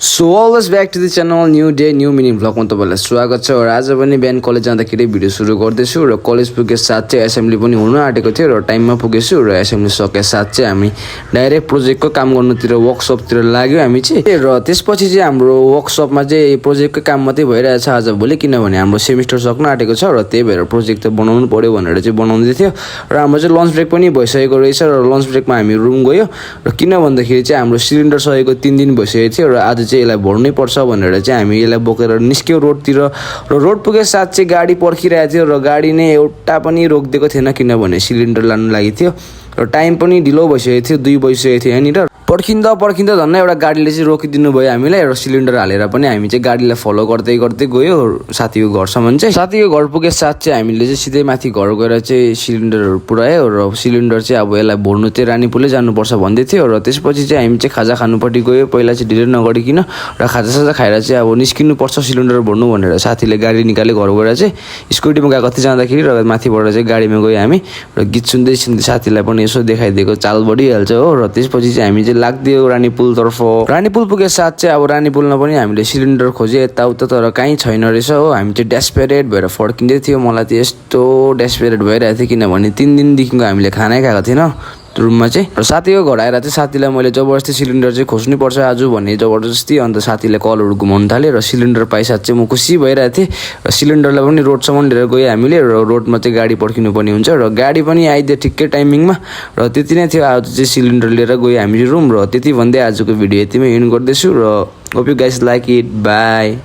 So always back to the channel new day new meaning भ्लगमा तपाईँलाई स्वागत छ। र आज पनि बिहान कलेज जाँदाखेरि भिडियो सुरु गर्दैछु र कलेज पुगे साथ चाहिँ एसेम्ब्ली पनि हुन आँटेको थियो र टाइममा पुगेछु र एसेम्ब्ली सके साथ चाहिँ हामी डाइरेक्ट प्रोजेक्टको काम गर्नुतिर वर्कसपतिर लाग्यो हामी चाहिँ। र त्यसपछि चाहिँ हाम्रो वर्कसपमा चाहिँ प्रोजेक्टको काम मात्रै भइरहेछ आज भोलि, किनभने हाम्रो सेमिस्टर सक्न आँटेको छ र त्यही भएर प्रोजेक्ट त बनाउनु पर्यो भनेर चाहिँ बनाउँदै थियो। र हाम्रो चाहिँ लन्च ब्रेक पनि भइसकेको रहेछ र लन्च ब्रेकमा हामी रुम गयो र किन भन्दाखेरि चाहिँ हाम्रो सिलिन्डर सकेको 3 दिन भइसकेको थियो र आज चाहिँ यसलाई भर्नै पर्छ भनेर चाहिँ हामी यसलाई बोकेर निस्क्यौँ रोडतिर। र रोड पुगे साथ चाहिँ गाडी पर्खिरहेको थियो र गाडी नै एउटा पनि रोकिदिएको थिएन, किनभने सिलिन्डर लानु लागि थियो र टाइम पनि ढिलो भइसकेको थियो, 2 बजिसकेको थियो यहाँनिर। पर्खिँदा झन् एउटा गाडीले चाहिँ रोकिदिनु भयो हामीलाई र सिलिन्डर हालेर पनि हामी चाहिँ गाडीलाई फलो गर्दै गर्दै गयो साथीको घरसम्म। चाहिँ साथीको घर पुगे साथ चाहिँ हामीले चाहिँ सिधै माथि घर गएर चाहिँ सिलिन्डरहरू पुऱ्यायो र सिलिन्डर चाहिँ अब यसलाई भर्नु चाहिँ रानीपुलै जानुपर्छ भन्दै थियो। र त्यसपछि चाहिँ हामी चाहिँ खाजा खानुपट्टि गयो, पहिला चाहिँ ढिलो नगरिकन र खाजासाजा खाएर चाहिँ अब निस्किनुपर्छ सिलिन्डर भर्नु भनेर साथीले गाडी निकाल्यो घर गएर चाहिँ। स्कुटीमा गएको थिएँ जाँदाखेरि र माथिबाट चाहिँ गाडीमा गयो हामी र गीत सुन्दै साथीलाई पनि यसो देखाइदिएको चाल बढिहाल्छ हो। र त्यसपछि चाहिँ हामी चाहिँ लाग्दियो रानीपुलतर्फ। रानीपुल पुगे साथ चाहिँ अब रानीपुलमा पनि हामीले सिलिन्डर खोज्यो यताउता, तर कहीँ छैन रहेछ हो। हामी चाहिँ डेस्पेरेट भएर फर्किँदै थियो। मलाई चाहिँ यस्तो डेस्पेरेट भइरहेको थियो किनभने 3 दिनदेखिको हामीले खानै खाएको थिएन रुममा चाहिँ। र साथीको घर आएर चाहिँ साथीलाई मैले जबरजस्ती सिलिन्डर चाहिँ खोज्नुपर्छ आज भन्ने जबरजस्ती, अन्त साथीले कलहरू घुमाउनु थाल्यो र सिलिन्डर पाइसाथ चाहिँ म खुसी भइरहेको थिएँ। र सिलिन्डरलाई पनि रोडसम्म लिएर गयो हामीले र रोडमा चाहिँ गाडी पर्खिनु पर्ने हुन्छ र गाडी पनि आइदियो ठिक्कै टाइमिङमा। र त्यति नै थियो, आज चाहिँ सिलिन्डर लिएर गयो हामी रुम। र त्यति भन्दै आजको भिडियो यतिमै एन्ड गर्दैछु र hope you guys like it, by.